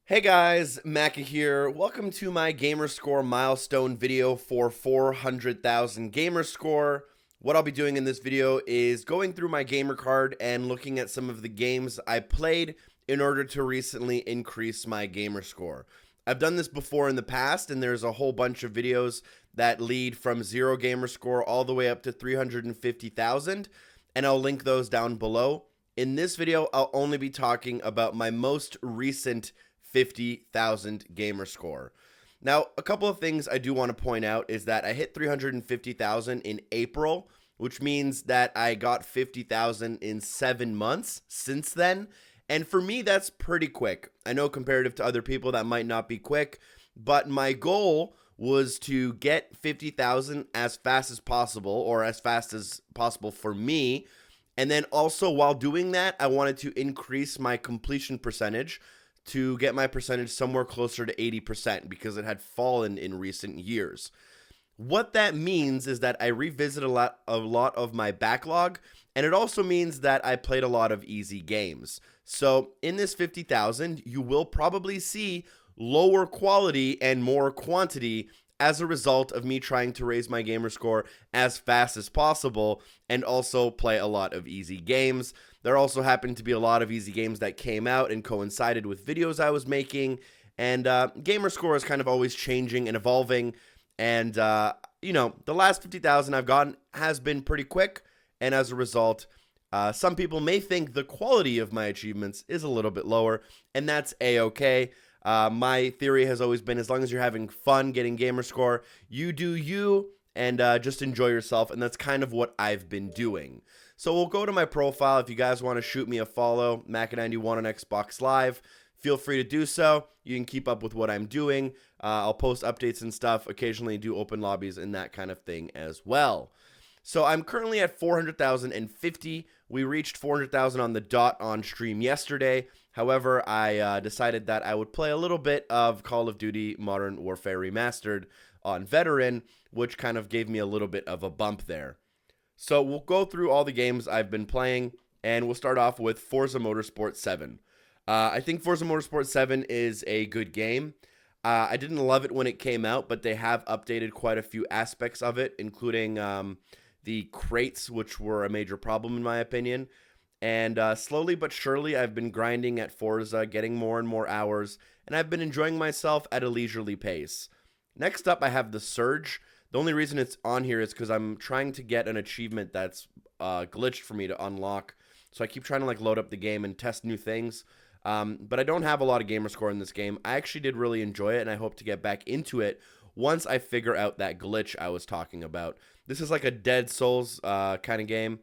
Hey guys, Macca here. Welcome to my Gamerscore milestone video for 400,000 Gamerscore. What I'll be doing in this video is going through my Gamercard and looking at some of the games I played in order to recently increase my Gamerscore. I've done this before in the past, and there's a whole bunch of videos that lead from 0 Gamerscore all the way up to 350,000, and I'll link those down below. In this video, I'll only be talking about my most recent 50,000 Gamerscore. Now, a couple of things I do want to point out is that I hit 350,000 in April, which means that I got 50,000 in 7 months since then. And for me, that's pretty quick. I know comparative to other people that might not be quick, but my goal was to get 50,000 as fast as possible, or as fast as possible for me. And then also while doing that, I wanted to increase my completion percentage to get my percentage somewhere closer to 80% because it had fallen in recent years. What that means is that I revisit a lot of my backlog, and it also means that I played a lot of easy games. So in this 50,000, you will probably see lower quality and more quantity as a result of me trying to raise my gamer score as fast as possible and also play a lot of easy games. There also happened to be a lot of easy games that came out and coincided with videos I was making, and gamer score is kind of always changing and evolving, and you know, the last 50,000 I've gotten has been pretty quick, and as a result, some people may think the quality of my achievements is a little bit lower, and that's a-okay. My theory has always been, as long as you're having fun getting gamer score, you do you, and just enjoy yourself, and that's kind of what I've been doing. So we'll go to my profile. If you guys want to shoot me a follow, Macca91 on Xbox Live, feel free to do so. You can keep up with what I'm doing. I'll post updates and stuff, occasionally do open lobbies and that kind of thing as well. So I'm currently at 400,050. We reached 400,000 on the dot on stream yesterday. However, I decided that I would play a little bit of Call of Duty Modern Warfare Remastered on Veteran, which kind of gave me a little bit of a bump there. So we'll go through all the games I've been playing, and we'll start off with Forza Motorsport 7. I think Forza Motorsport 7 is a good game. I didn't love it when it came out, but they have updated quite a few aspects of it, including the crates, which were a major problem in my opinion. And slowly but surely, I've been grinding at Forza, getting more and more hours, and I've been enjoying myself at a leisurely pace. Next up, I have The Surge. The only reason it's on here is because I'm trying to get an achievement that's glitched for me to unlock. So I keep trying to like load up the game and test new things. But I don't have a lot of gamer score in this game. I actually did really enjoy it, and I hope to get back into it once I figure out that glitch I was talking about. This is like a Dead Souls kind of game.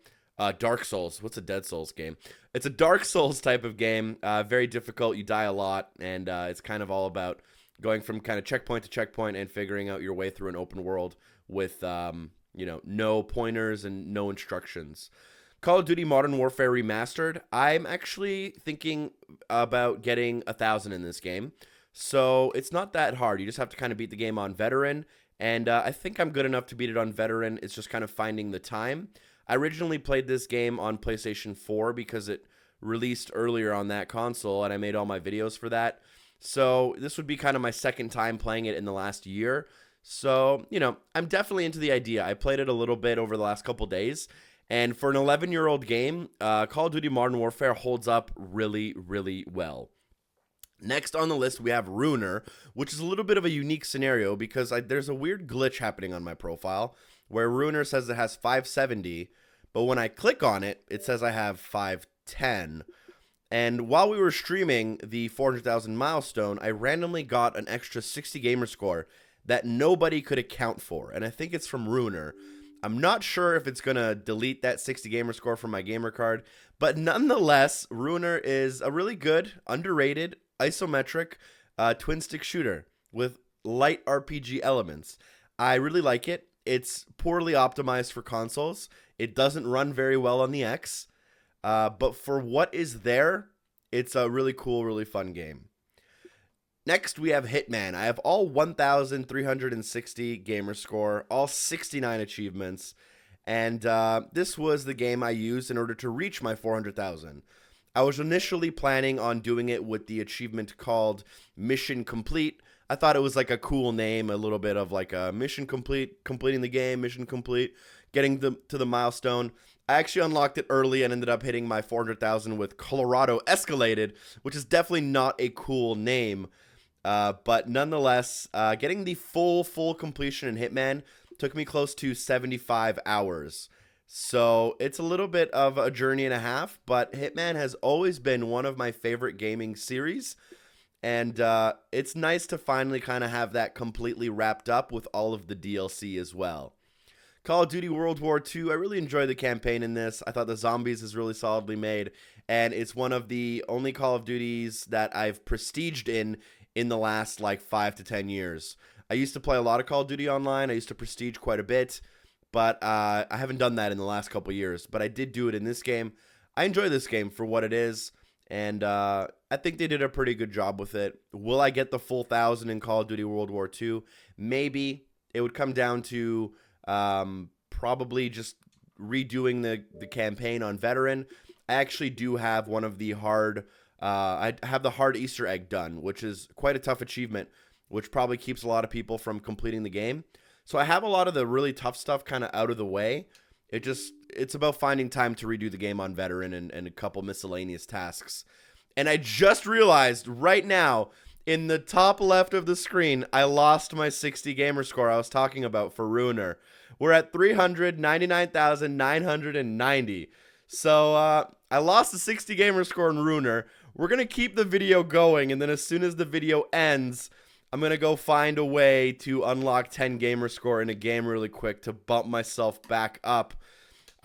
Dark Souls. What's a Dead Souls game? It's a Dark Souls type of game. Very difficult. You die a lot, and it's kind of all about going from kind of checkpoint to checkpoint and figuring out your way through an open world with, you know, no pointers and no instructions. Call of Duty Modern Warfare Remastered. I'm actually thinking about getting 1,000 in this game. So it's not that hard. You just have to kind of beat the game on Veteran. And I think I'm good enough to beat it on Veteran. It's just kind of finding the time. I originally played this game on PlayStation 4 because it released earlier on that console, and I made all my videos for that. So this would be kind of my second time playing it in the last year. So, you know, I'm definitely into the idea. I played it a little bit over the last couple days. And for an 11-year-old game, Call of Duty Modern Warfare holds up really, really well. Next on the list, we have Ruiner, which is a little bit of a unique scenario because there's a weird glitch happening on my profile where Ruiner says it has 570, but when I click on it, it says I have 510. And while we were streaming the 400,000 milestone, I randomly got an extra 60 gamer score that nobody could account for, and I think it's from Ruiner. I'm not sure if it's going to delete that 60 gamer score from my gamer card, but nonetheless, Ruiner is a really good, underrated, isometric twin stick shooter with light RPG elements. I really like it. It's poorly optimized for consoles. It doesn't run very well on the X. But for what is there, it's a really cool, really fun game. Next, we have Hitman. I have all 1,360 gamer score, all 69 achievements, and this was the game I used in order to reach my 400,000. I was initially planning on doing it with the achievement called Mission Complete. I thought it was like a cool name, a little bit of like a mission complete, completing the game, mission complete, getting to the milestone. I actually unlocked it early and ended up hitting my 400,000 with Colorado Escalated, which is definitely not a cool name. But nonetheless, getting the full completion in Hitman took me close to 75 hours. So it's a little bit of a journey and a half, but Hitman has always been one of my favorite gaming series. And it's nice to finally kind of have that completely wrapped up with all of the DLC as well. Call of Duty World War II, I really enjoyed the campaign in this. I thought the zombies is really solidly made, and it's one of the only Call of Duties that I've prestiged in the last like 5 to 10 years. I used to play a lot of Call of Duty online. I used to prestige quite a bit, but I haven't done that in the last couple years. But I did do it in this game. I enjoy this game for what it is, and I think they did a pretty good job with it. Will I get the full 1,000 in Call of Duty World War II? Maybe. It would come down to probably just redoing the campaign on Veteran. I actually do have one of the hard... I have the hard Easter egg done, which is quite a tough achievement, which probably keeps a lot of people from completing the game. So I have a lot of the really tough stuff kind of out of the way. It's about finding time to redo the game on Veteran and a couple miscellaneous tasks. And I just realized right now, in the top left of the screen, I lost my 60 gamer score I was talking about for Ruiner. We're at 399,990. So I lost the 60 gamer score in Ruiner. We're going to keep the video going, and then as soon as the video ends, I'm going to go find a way to unlock 10 gamer score in a game really quick to bump myself back up.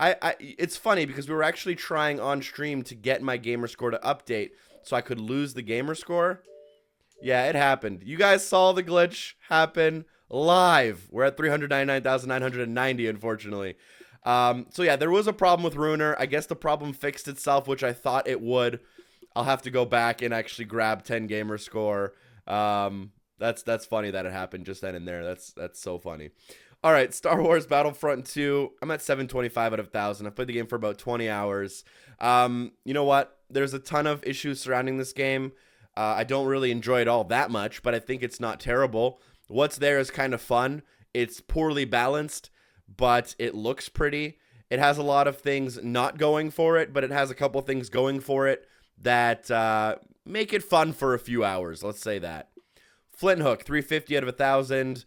It's funny because we were actually trying on stream to get my gamer score to update so I could lose the gamer score. Yeah, it happened. You guys saw the glitch happen live. We're at 399,990, unfortunately. So yeah, there was a problem with Ruiner. I guess the problem fixed itself, which I thought it would. I'll have to go back and actually grab 10 gamer score. That's funny that it happened just then and there. That's so funny. All right, Star Wars Battlefront 2. I'm at 725 out of 1,000. I've played the game for about 20 hours. You know what? There's a ton of issues surrounding this game. I don't really enjoy it all that much, but I think it's not terrible. What's there is kind of fun. It's poorly balanced, but it looks pretty. It has a lot of things not going for it, but it has a couple things going for it that make it fun for a few hours. Let's say that. Flint Hook, 350 out of 1,000.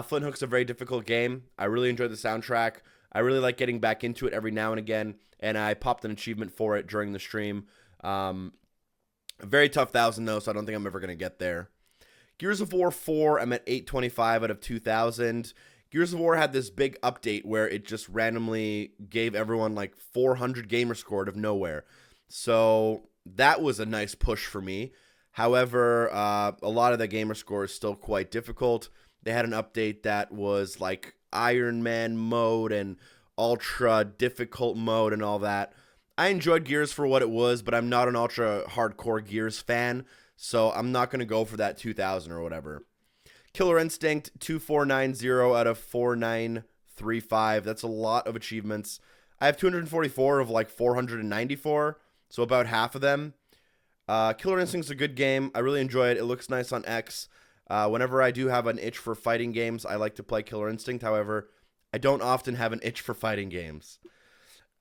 Flint Hook's a very difficult game. I really enjoy the soundtrack. I really like getting back into it every now and again, and I popped an achievement for it during the stream. A very tough 1,000 though, so I don't think I'm ever going to get there. Gears of War 4, I'm at 825 out of 2,000. Gears of War had this big update where it just randomly gave everyone like 400 gamer score out of nowhere. So that was a nice push for me. However, a lot of the gamer score is still quite difficult. They had an update that was like Iron Man mode and ultra difficult mode and all that. I enjoyed Gears for what it was, but I'm not an ultra hardcore Gears fan, so I'm not going to go for that 2,000 or whatever. Killer Instinct, 2490 out of 4935. That's a lot of achievements. I have 244 of like 494, so about half of them. Killer Instinct's a good game. I really enjoy it. It looks nice on X. Whenever I do have an itch for fighting games, I like to play Killer Instinct. However, I don't often have an itch for fighting games.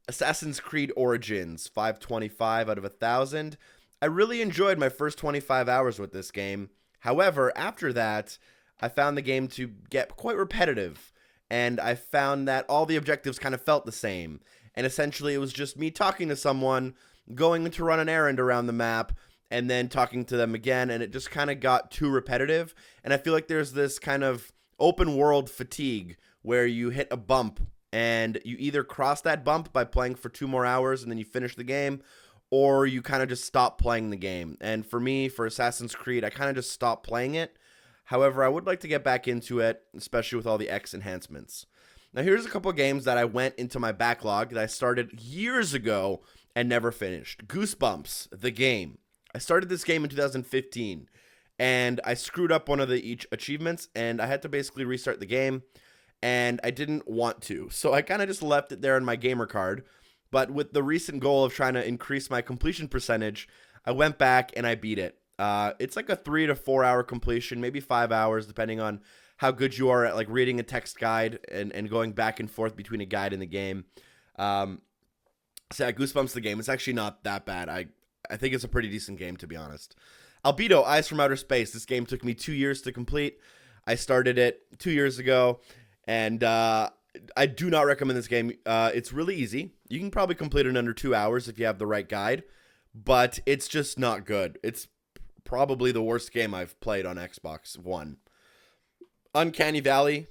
Assassin's Creed Origins, 525 out of 1,000. I really enjoyed my first 25 hours with this game. However, after that, I found the game to get quite repetitive, and I found that all the objectives kind of felt the same. And essentially, it was just me talking to someone, going to run an errand around the map, and then talking to them again, and it just kind of got too repetitive. And I feel like there's this kind of open world fatigue where you hit a bump, and you either cross that bump by playing for 2 more hours and then you finish the game, or you kind of just stop playing the game. And for me, for Assassin's Creed, I kind of just stopped playing it. However, I would like to get back into it, especially with all the X enhancements. Now, here's a couple of games that I went into my backlog that I started years ago and never finished. Goosebumps, the game. I started this game in 2015, and I screwed up one of the achievements, and I had to basically restart the game. And I didn't want to. So I kind of just left it there in my gamer card. But with the recent goal of trying to increase my completion percentage, I went back and I beat it. It's like a 3 to 4 hour completion, maybe 5 hours, depending on how good you are at like reading a text guide and going back and forth between a guide and the game. So yeah, Goosebumps the Game. It's actually not that bad. I think it's a pretty decent game, to be honest. Albedo, Eyes from Outer Space. This game took me 2 years to complete. I started it 2 years ago, and I do not recommend this game. It's really easy. You can probably complete it in under 2 hours if you have the right guide, but it's just not good. It's probably the worst game I've played on Xbox One. Uncanny Valley,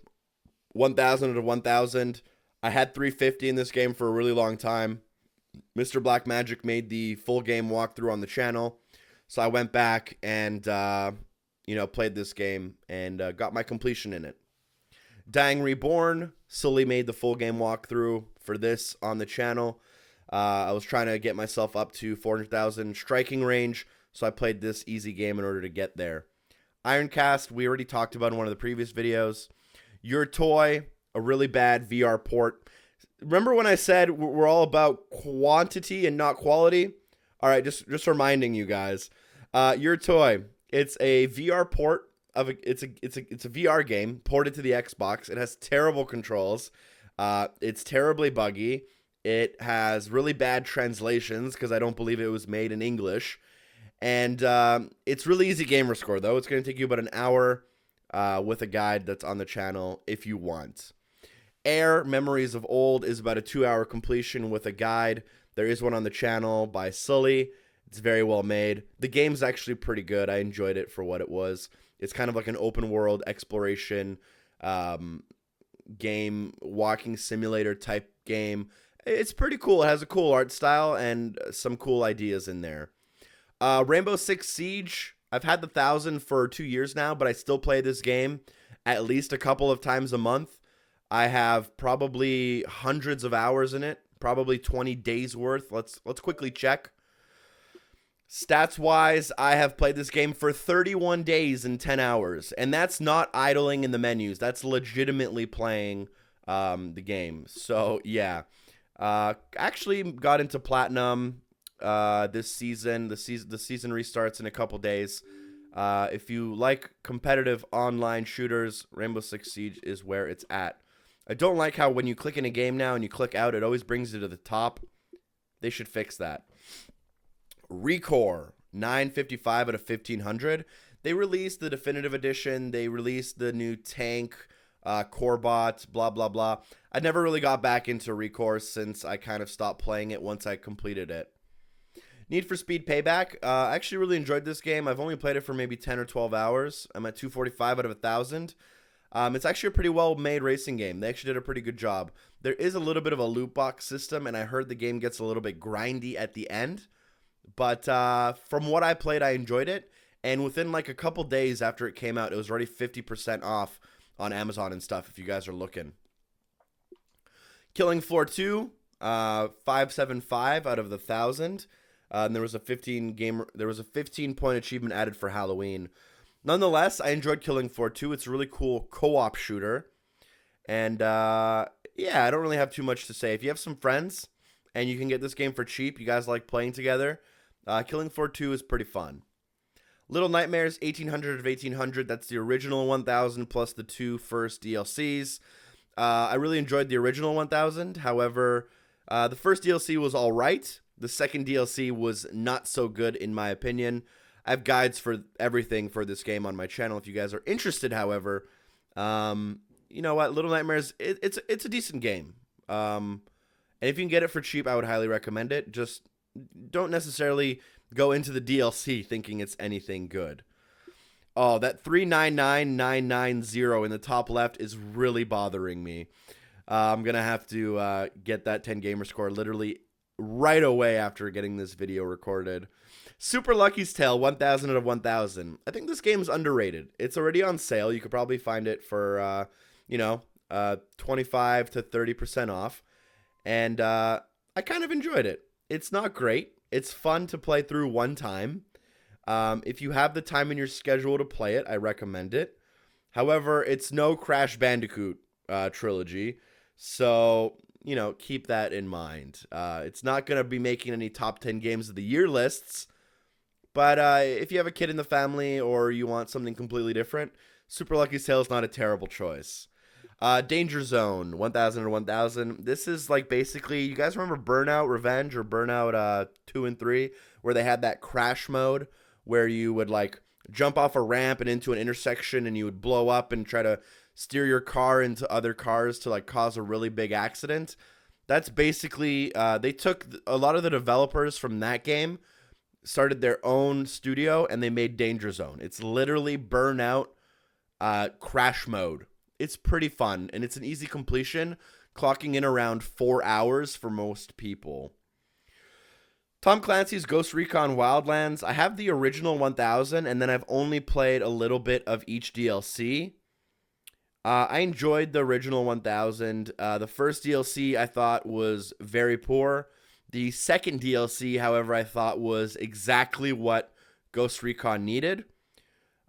1000 out of 1000. I had 350 in this game for a really long time. Mr. Blackmagic made the full game walkthrough on the channel, so I went back and played this game and got my completion in it. Dying Reborn, Sully made the full game walkthrough for this on the channel. I was trying to get myself up to 400,000 striking range, so I played this easy game in order to get there. Ironcast, we already talked about in one of the previous videos. Your Toy, a really bad VR port. Remember when I said we're all about quantity and not quality? All right, just reminding you guys. Your Toy, it's a VR port of it's a VR game ported to the Xbox. It has terrible controls. It's terribly buggy. It has really bad translations because I don't believe it was made in English. And it's really easy gamer score, though. It's going to take you about an hour with a guide that's on the channel if you want. Air, Memories of Old, is about a 2-hour completion with a guide. There is one on the channel by Sully. It's very well made. The game's actually pretty good. I enjoyed it for what it was. It's kind of like an open world exploration game, walking simulator type game. It's pretty cool. It has a cool art style and some cool ideas in there. Rainbow Six Siege, I've had the 1000 for 2 years now, but I still play this game at least a couple of times a month. I have probably hundreds of hours in it, probably 20 days worth. Let's quickly check. Stats wise, I have played this game for 31 days and 10 hours, and that's not idling in the menus. That's legitimately playing the game. So yeah, actually got into platinum this season. The season restarts in a couple days. If you like competitive online shooters, Rainbow Six Siege is where it's at. I don't like how when you click in a game now and you click out, it always brings you to the top. They should fix that. Recore, 955 out of 1500. They released the definitive edition. They released the new tank, Corebot, blah, blah, blah. I never really got back into Recore since I kind of stopped playing it once I completed it. Need for Speed Payback. I actually really enjoyed this game. I've only played it for maybe 10 or 12 hours. I'm at 245 out of 1000. It's actually a pretty well-made racing game. They actually did a pretty good job. There is a little bit of a loot box system, and I heard the game gets a little bit grindy at the end. But from what I played, I enjoyed it. And within like a couple days after it came out, it was already 50% off on Amazon and stuff if you guys are looking. Killing Floor 2, 575 out of the 1000. And there was a 15-point achievement added for Halloween. Nonetheless, I enjoyed Killing Floor 2. It's a really cool co-op shooter. And yeah, I don't really have too much to say. If you have some friends and you can get this game for cheap, you guys like playing together, Killing Floor 2 is pretty fun. Little Nightmares, 1800 of 1800. That's the original 1000 plus the 2 first DLCs. I really enjoyed the original 1000. However, the first DLC was all right. The second DLC was not so good in my opinion. I have guides for everything for this game on my channel if you guys are interested, however. You know what? Little Nightmares, it's a decent game. And if you can get it for cheap, I would highly recommend it. Just don't necessarily go into the DLC thinking it's anything good. Oh, that 399990 in the top left is really bothering me. I'm going to have to get that 10 gamer score literally right away after getting this video recorded. Super Lucky's Tale, 1000 out of 1000. I think this game is underrated. It's already on sale. You could probably find it for, 25 to 30% off. And I kind of enjoyed it. It's not great. It's fun to play through one time. If you have the time in your schedule to play it, I recommend it. However, it's no Crash Bandicoot trilogy. So keep that in mind. It's not going to be making any top 10 games of the year lists, but if you have a kid in the family or you want something completely different, Super Lucky Tail is not a terrible choice. Danger Zone, 1000 or 1000. This is like basically, you guys remember Burnout Revenge or Burnout 2 and 3, where they had that crash mode where you would like jump off a ramp and into an intersection and you would blow up and try to steer your car into other cars to like cause a really big accident. That's basically, they took a lot of the developers from that game, started their own studio, and they made Danger Zone. It's literally Burnout crash mode. It's pretty fun, and it's an easy completion, clocking in around 4 hours for most people. Tom Clancy's Ghost Recon Wildlands. I have the original 1000, and then I've only played a little bit of each DLC. I enjoyed the original 1000. The first DLC I thought was very poor. The second DLC, however, I thought was exactly what Ghost Recon needed.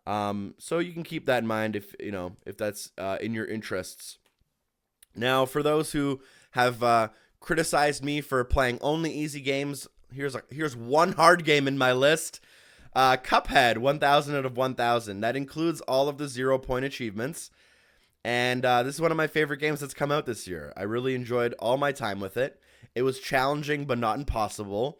So you can keep that in mind if that's in your interests. Now, for those who have criticized me for playing only easy games, here's one hard game in my list. Cuphead, 1000 out of 1000. That includes all of the 0-point achievements. And this is one of my favorite games that's come out this year. I really enjoyed all my time with it. It was challenging but not impossible.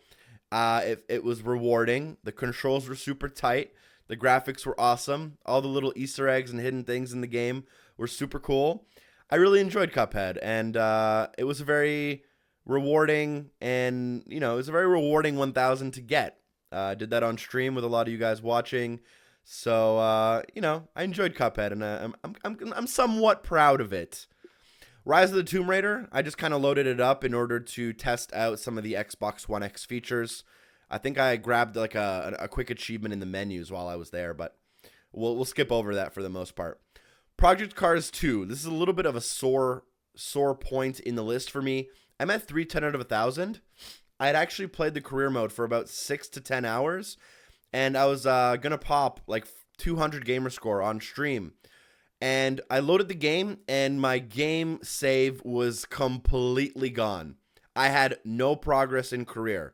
It was rewarding. The controls were super tight. The graphics were awesome. All the little Easter eggs and hidden things in the game were super cool. I really enjoyed Cuphead, and it was a very rewarding it was a very rewarding 1000 to get. I did that on stream with a lot of you guys watching, so I enjoyed Cuphead, and I'm somewhat proud of it. Rise of the Tomb Raider, I just kind of loaded it up in order to test out some of the Xbox One X features. I think I grabbed like a quick achievement in the menus while I was there, but we'll skip over that for the most part. Project Cars 2. This is a little bit of a sore point in the list for me. I'm at 310 out of 1000. I had actually played the career mode for about 6 to 10 hours, and I was gonna pop like 200 GamerScore on stream. And I loaded the game, and my game save was completely gone. I had no progress in career.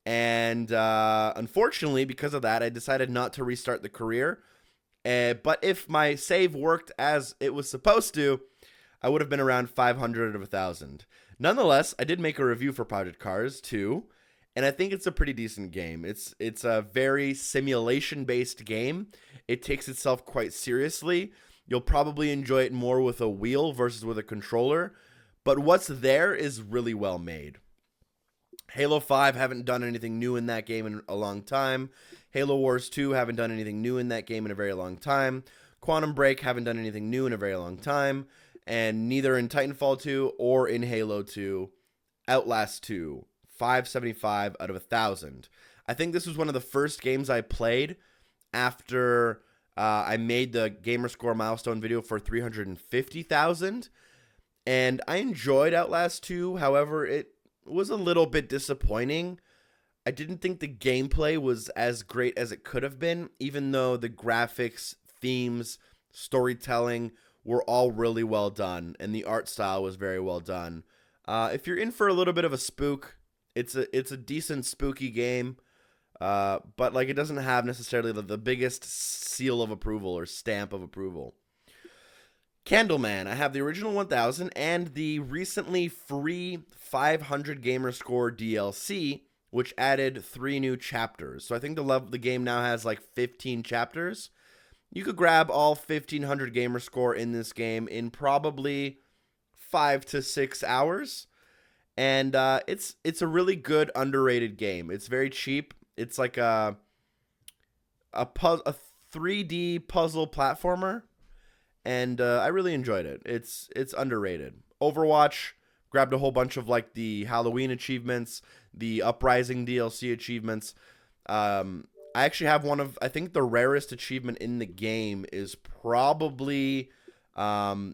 And unfortunately, because of that, I decided not to restart the career. But if my save worked as it was supposed to, I would have been around 500 out of 1000. Nonetheless, I did make a review for Project Cars 2, and I think it's a pretty decent game. It's a very simulation-based game. It takes itself quite seriously. You'll probably enjoy it more with a wheel versus with a controller, but what's there is really well made. Halo 5, haven't done anything new in that game in a long time. Halo Wars 2, haven't done anything new in that game in a very long time. Quantum Break, haven't done anything new in a very long time. And neither in Titanfall 2 or in Halo 2. Outlast 2, 575 out of 1000. I think this was one of the first games I played after I made the Gamerscore milestone video for 350,000. And I enjoyed Outlast 2, however, it was a little bit disappointing. I didn't think the gameplay was as great as it could have been, even though the graphics, themes, storytelling were all really well done, and the art style was very well done. If you're in for a little bit of a spook, it's a decent spooky game, but like it doesn't have necessarily the biggest seal of approval or stamp of approval. Candleman, I have the original 1000 and the recently free 500 Gamerscore DLC, which added 3 new chapters. So I think the game now has like 15 chapters. You could grab all 1500 Gamerscore in this game in probably 5 to 6 hours. And it's a really good underrated game. It's very cheap. It's like a 3D puzzle platformer. And I really enjoyed it. It's underrated. Overwatch, grabbed a whole bunch of like the Halloween achievements, the Uprising DLC achievements. I actually have I think the rarest achievement in the game is probably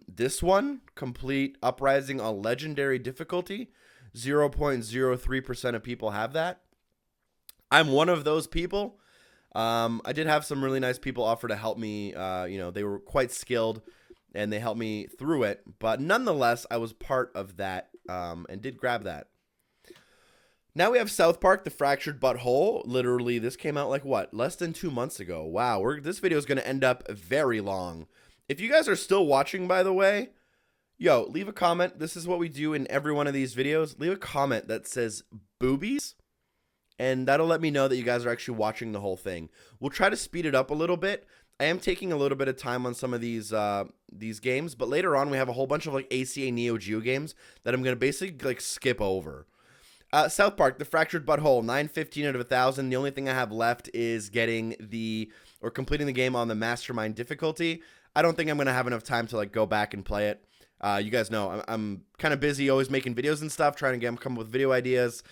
this one, complete Uprising on Legendary difficulty. 0.03% of people have that. I'm one of those people. I did have some really nice people offer to help me. They were quite skilled and they helped me through it. But nonetheless, I was part of that and did grab that. Now we have South Park, The Fractured Butthole. Literally, this came out like, what, less than 2 months ago. Wow, this video is going to end up very long. If you guys are still watching, by the way, yo, leave a comment. This is what we do in every one of these videos. Leave a comment that says boobies, and that'll let me know that you guys are actually watching the whole thing. We'll try to speed it up a little bit. I am taking a little bit of time on some of these games, but later on we have a whole bunch of like ACA Neo Geo games that I'm going to basically like skip over. South Park, The Fractured Butthole, 915 out of 1,000. The only thing I have left is completing the game on the Mastermind difficulty. I don't think I'm going to have enough time to like go back and play it. You guys know I'm kind of busy always making videos and stuff, trying to come up with video ideas,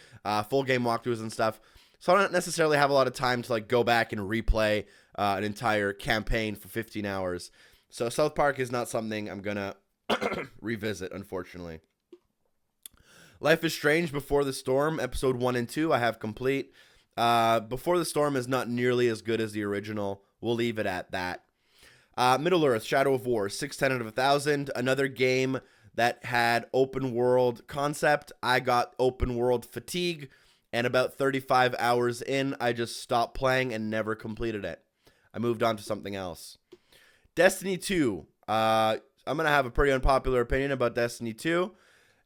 full game walkthroughs and stuff. So I don't necessarily have a lot of time to like go back and replay an entire campaign for 15 hours. So South Park is not something I'm going to revisit, unfortunately. Life is Strange, Before the Storm, episode 1 and 2, I have complete. Before the Storm is not nearly as good as the original. We'll leave it at that. Middle-earth, Shadow of War, 610 out of 1,000. Another game that had open world concept. I got open world fatigue, and about 35 hours in, I just stopped playing and never completed it. I moved on to something else. Destiny 2. I'm going to have a pretty unpopular opinion about Destiny 2.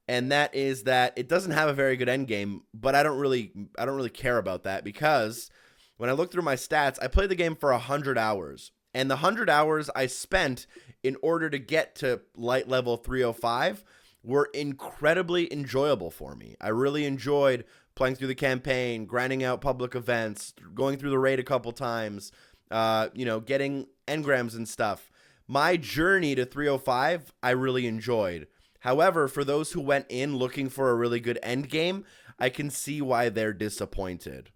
And that is that it doesn't have a very good end game, but I don't really care about that, because when I look through my stats, I played the game for 100 hours. And the 100 hours I spent in order to get to light level 305 were incredibly enjoyable for me. I really enjoyed playing through the campaign, grinding out public events, going through the raid a couple times, getting engrams and stuff. My journey to 305, I really enjoyed. However, for those who went in looking for a really good end game, I can see why they're disappointed.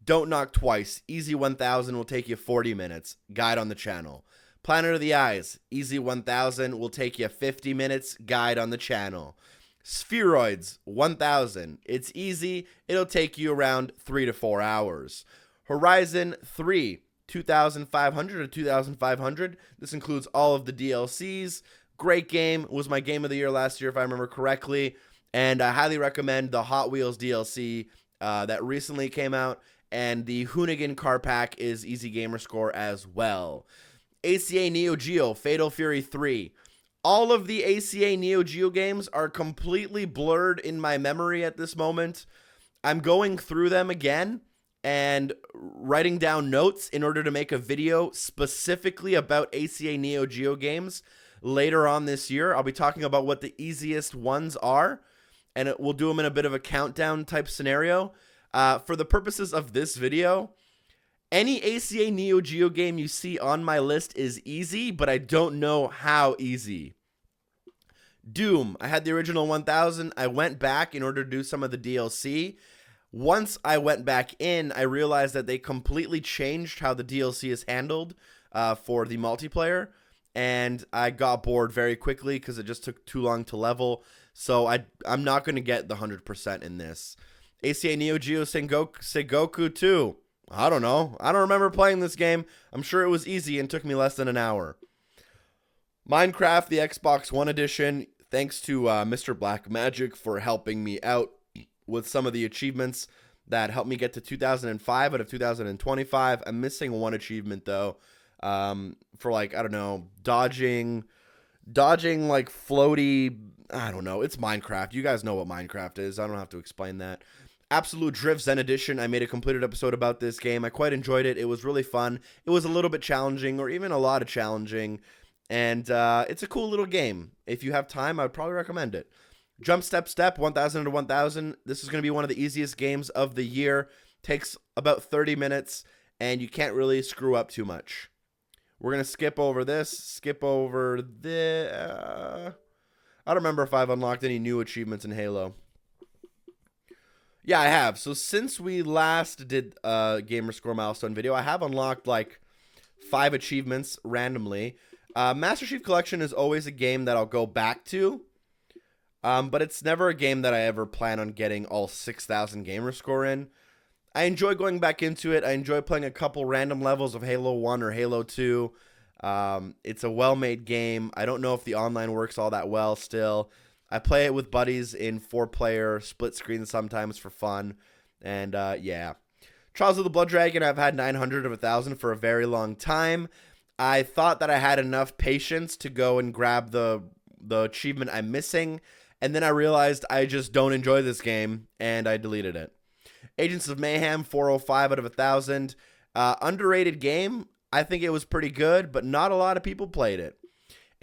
Don't Knock Twice, Easy 1000 will take you 40 minutes, guide on the channel. Planet of the Eyes, Easy 1000 will take you 50 minutes, guide on the channel. Spheroids, 1000, it's easy, it'll take you around 3 to 4 hours. Horizon 3, 2500 to 2500, this includes all of the DLCs. Great game. Was my game of the year last year, if I remember correctly. And I highly recommend the Hot Wheels DLC that recently came out. And the Hoonigan car pack is easy gamer score as well. ACA Neo Geo, Fatal Fury 3. All of the ACA Neo Geo games are completely blurred in my memory at this moment. I'm going through them again and writing down notes in order to make a video specifically about ACA Neo Geo games. Later on this year, I'll be talking about what the easiest ones are, and we'll do them in a bit of a countdown type scenario. For the purposes of this video, any ACA Neo Geo game you see on my list is easy, but I don't know how easy. Doom, I had the original 1000. I went back in order to do some of the DLC. Once I went back in, I realized that they completely changed how the DLC is handled for the multiplayer. And I got bored very quickly because it just took too long to level. So I'm not going to get the 100% in this. ACA Neo Geo Sengoku 2. I don't know. I don't remember playing this game. I'm sure it was easy and took me less than an hour. Minecraft, the Xbox One edition. Thanks to Mr. Blackmagic for helping me out with some of the achievements that helped me get to 2005 out of 2025. I'm missing one achievement, though. For like, I don't know, dodging like floaty, I don't know, it's Minecraft. You guys know what Minecraft is. I don't have to explain that. Absolute Drift Zen Edition. I made a completed episode about this game. I quite enjoyed it. It was really fun. It was a little bit challenging, or even a lot of challenging, and it's a cool little game. If you have time, I would probably recommend it. Jump Step 1000 to 1000. This is going to be one of the easiest games of the year. Takes about 30 minutes, and you can't really screw up too much. We're going to skip over this, skip over the... I don't remember if I've unlocked any new achievements in Halo. Yeah, I have. So since we last did a GamerScore milestone video, I have unlocked like 5 achievements randomly. Master Chief Collection is always a game that I'll go back to. But it's never a game that I ever plan on getting all 6,000 GamerScore in. I enjoy going back into it. I enjoy playing a couple random levels of Halo 1 or Halo 2. It's a well-made game. I don't know if the online works all that well still. I play it with buddies in 4-player split screen sometimes for fun. And yeah. Trials of the Blood Dragon, I've had 900 of 1,000 for a very long time. I thought that I had enough patience to go and grab the achievement I'm missing, and then I realized I just don't enjoy this game, and I deleted it. Agents of Mayhem, 405 out of 1,000. Underrated game. I think it was pretty good, but not a lot of people played it.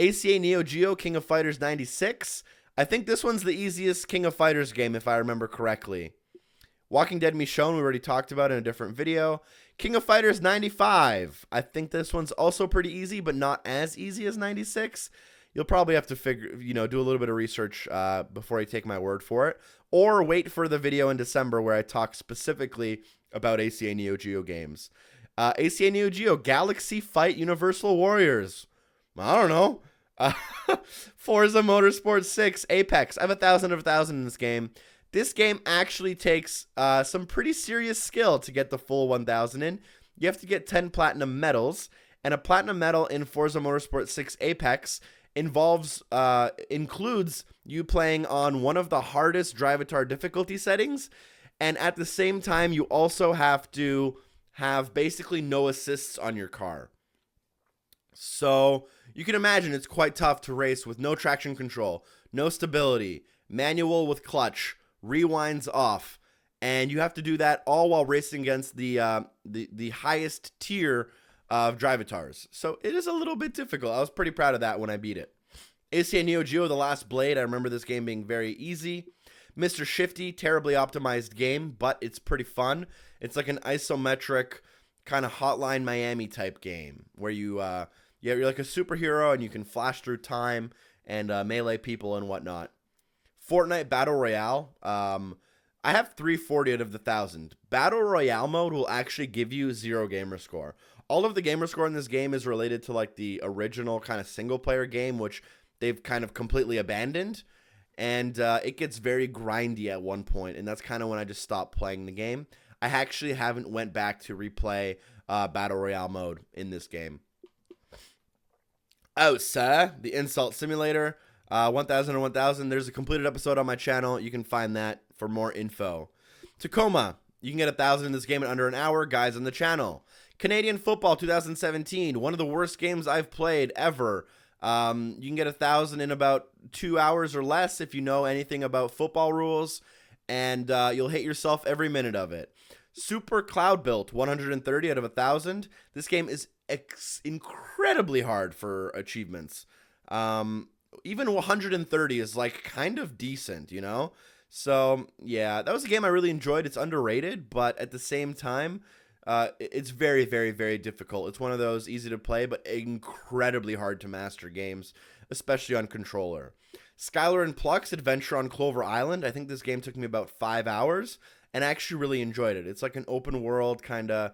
ACA Neo Geo King of Fighters 96. I think this one's the easiest King of Fighters game, if I remember correctly. Walking Dead Michonne, we already talked about in a different video. King of Fighters 95. I think this one's also pretty easy, but not as easy as 96. You'll probably have to do a little bit of research before you take my word for it. Or wait for the video in December where I talk specifically about ACA Neo Geo games. ACA Neo Geo Galaxy Fight Universal Warriors. I don't know. Forza Motorsport 6 Apex. I have 1,000 of 1,000 in this game. This game actually takes some pretty serious skill to get the full 1,000 in. You have to get 10 platinum medals, and a platinum medal in Forza Motorsport 6 Apex includes you playing on one of the hardest Drivatar difficulty settings, and at the same time, you also have to have basically no assists on your car. So you can imagine it's quite tough to race with no traction control, no stability, manual with clutch, rewinds off, and you have to do that all while racing against the highest tier of Drivatars. So it is a little bit difficult. I was pretty proud of that when I beat it. ACA Neo Geo The Last Blade. I remember this game being very easy. Mr. Shifty, terribly optimized game, but it's pretty fun. It's like an isometric kind of Hotline Miami type game where you're like a superhero and you can flash through time and melee people and whatnot. Fortnite Battle Royale. I have 340 out of the 1,000. Battle Royale mode will actually give you 0 gamer score. All of the gamer score in this game is related to like the original kind of single player game, which they've kind of completely abandoned. And it gets very grindy at one point, and that's kind of when I just stopped playing the game. I actually haven't went back to replay Battle Royale mode in this game. Oh, sir, the Insult Simulator. 1,000 or 1,000. There's a completed episode on my channel. You can find that for more info. Tacoma. You can get 1,000 in this game in under an hour. Guys on the channel. Canadian Football 2017. One of the worst games I've played ever. You can get 1,000 in about 2 hours or less if you know anything about football rules. And you'll hate yourself every minute of it. Super Cloud Built. 130 out of 1,000. This game is incredibly hard for achievements. Even 130 is like kind of decent, you know? So yeah, that was a game I really enjoyed. It's underrated, but at the same time, it's very, very, very difficult. It's one of those easy to play, but incredibly hard to master games, especially on controller. Skylar and Pluck's Adventure on Clover Island. I think this game took me about 5 hours, and I actually really enjoyed it. It's like an open world kind of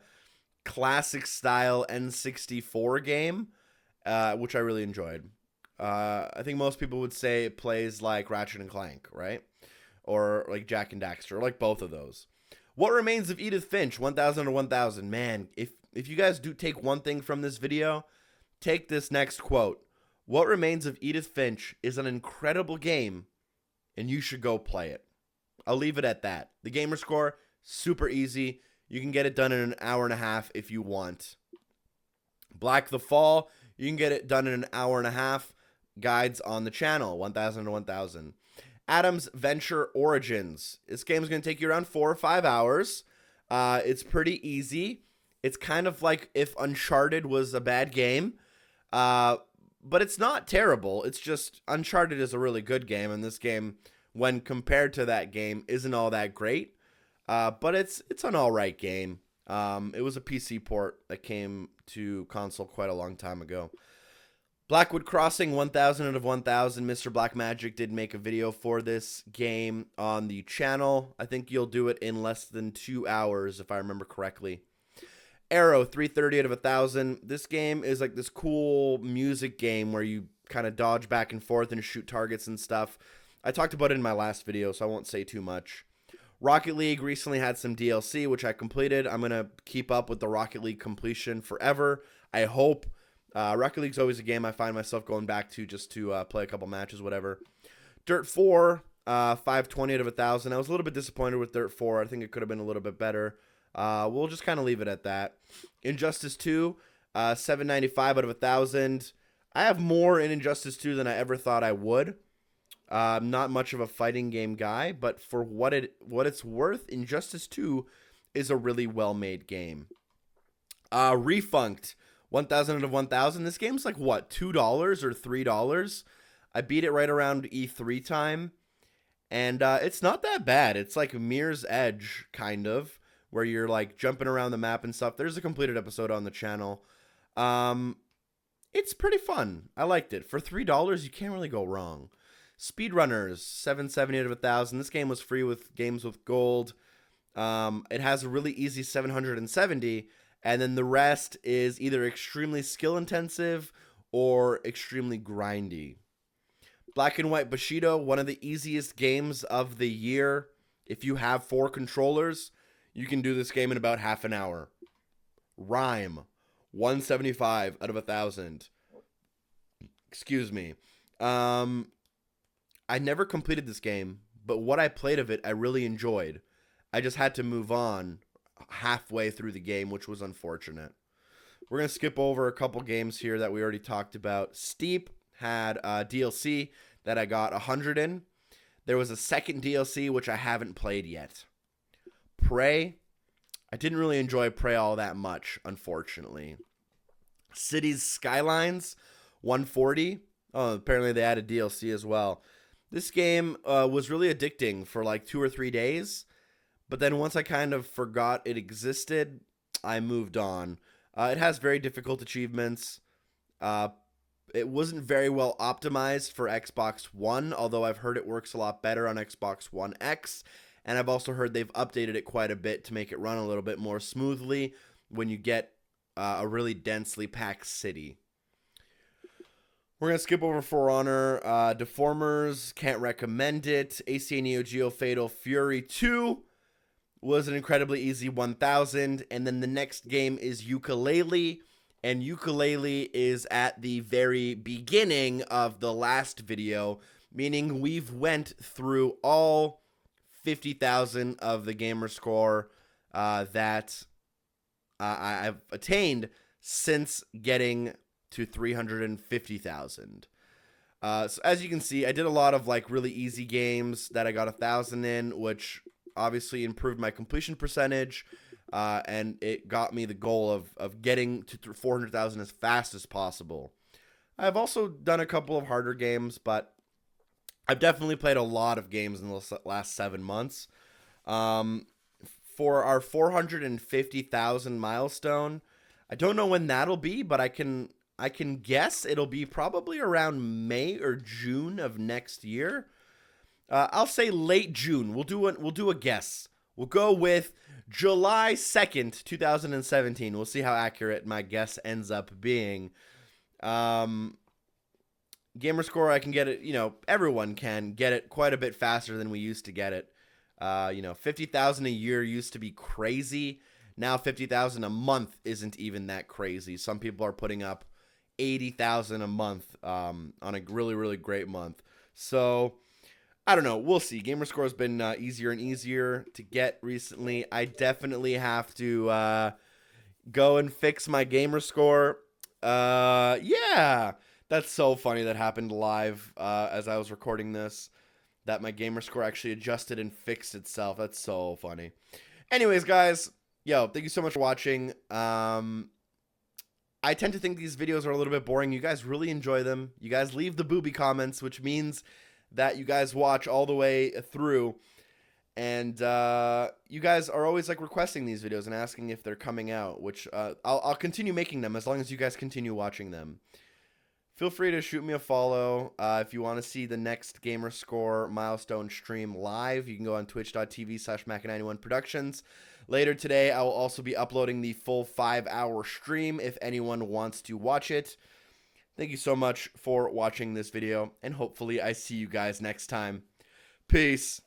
classic style N64 game, which I really enjoyed. I think most people would say it plays like Ratchet and Clank, right? Or like Jak and Daxter, like both of those. What Remains of Edith Finch, 1,000 or 1,000. Man, if you guys do take one thing from this video, take this next quote. What Remains of Edith Finch is an incredible game, and you should go play it. I'll leave it at that. The gamer score, super easy. You can get it done in an hour and a half if you want. Black the Fall, you can get it done in an hour and a half. Guides on the channel, 1,000 to 1,000. Adam's Venture Origins. This game is going to take you around 4 or 5 hours. It's pretty easy. It's kind of like if Uncharted was a bad game. But it's not terrible. It's just Uncharted is a really good game, and this game, when compared to that game, isn't all that great. But it's an alright game. It was a PC port that came to console quite a long time ago. Blackwood Crossing, 1,000 out of 1,000. Mr. Blackmagic did make a video for this game on the channel. I think you'll do it in less than 2 hours, if I remember correctly. Arrow, 330 out of 1,000. This game is like this cool music game where you kind of dodge back and forth and shoot targets and stuff. I talked about it in my last video, so I won't say too much. Rocket League recently had some DLC, which I completed. I'm going to keep up with the Rocket League completion forever, I hope. Rocket League's always a game I find myself going back to just to play a couple matches, whatever. Dirt 4, 520 out of 1,000. I was a little bit disappointed with Dirt 4. I think it could have been a little bit better. We'll just kind of leave it at that. Injustice 2, 795 out of 1,000. I have more in Injustice 2 than I ever thought I would. I'm not much of a fighting game guy, but for what it's worth, Injustice 2 is a really well-made game. Refunked, 1,000 out of 1,000. This game's like, what, $2 or $3? I beat it right around E3 time, and it's not that bad. It's like Mirror's Edge, kind of, where you're like jumping around the map and stuff. There's a completed episode on the channel. It's pretty fun. I liked it. For $3, you can't really go wrong. Speedrunners, 770 out of 1,000. This game was free with games with gold. It has a really easy 770, and then the rest is either extremely skill intensive or extremely grindy. Black and White Bushido, one of the easiest games of the year. If you have 4 controllers, you can do this game in about half an hour. Rhyme, 175 out of 1,000. Excuse me. I never completed this game, but what I played of it, I really enjoyed. I just had to move on halfway through the game, which was unfortunate. We're going to skip over a couple games here that we already talked about. Steep had DLC that I got 100 in. There was a second DLC, which I haven't played yet. Prey. I didn't really enjoy Prey all that much, unfortunately. Cities Skylines, 140. Oh, apparently they added DLC as well. This game was really addicting for like 2 or 3 days. But then once I kind of forgot it existed, I moved on. It has very difficult achievements. It wasn't very well optimized for Xbox One, although I've heard it works a lot better on Xbox One X. And I've also heard they've updated it quite a bit to make it run a little bit more smoothly when you get a really densely packed city. We're going to skip over For Honor. Deformers, can't recommend it. ACA Neo Geo Fatal Fury 2 was an incredibly easy 1,000. And then the next game is Yooka-Laylee. And Yooka-Laylee is at the very beginning of the last video, meaning we've went through all 50,000 of the GamerScore that I've attained since getting to 350,000. So as you can see, I did a lot of like really easy games that I got 1,000 in, which obviously improved my completion percentage. And it got me the goal of getting to 400,000 as fast as possible. I've also done a couple of harder games, but I've definitely played a lot of games in the last 7 months. For our 450,000 milestone, I don't know when that'll be, but I can guess it'll be probably around May or June of next year. I'll say late June. We'll do a guess. We'll go with July 2nd, 2017. We'll see how accurate my guess ends up being. GamerScore, I can get it, everyone can get it quite a bit faster than we used to get it. 50,000 a year used to be crazy. Now 50,000 a month isn't even that crazy. Some people are putting up 80,000 a month on a really, really great month. So I don't know. We'll see. GamerScore has been easier and easier to get recently. I definitely have to go and fix my GamerScore. Yeah, that's so funny that happened live as I was recording this, that my GamerScore actually adjusted and fixed itself. That's so funny. Anyways, guys, thank you so much for watching. I tend to think these videos are a little bit boring. You guys really enjoy them. You guys leave the booby comments, which means that you guys watch all the way through. And you guys are always like requesting these videos and asking if they're coming out, which I'll continue making them as long as you guys continue watching them. Feel free to shoot me a follow. If you want to see the next GamerScore milestone stream live, you can go on twitch.tv/Mac91Productions. Later today, I will also be uploading the full 5-hour stream if anyone wants to watch it. Thank you so much for watching this video, and hopefully I see you guys next time. Peace.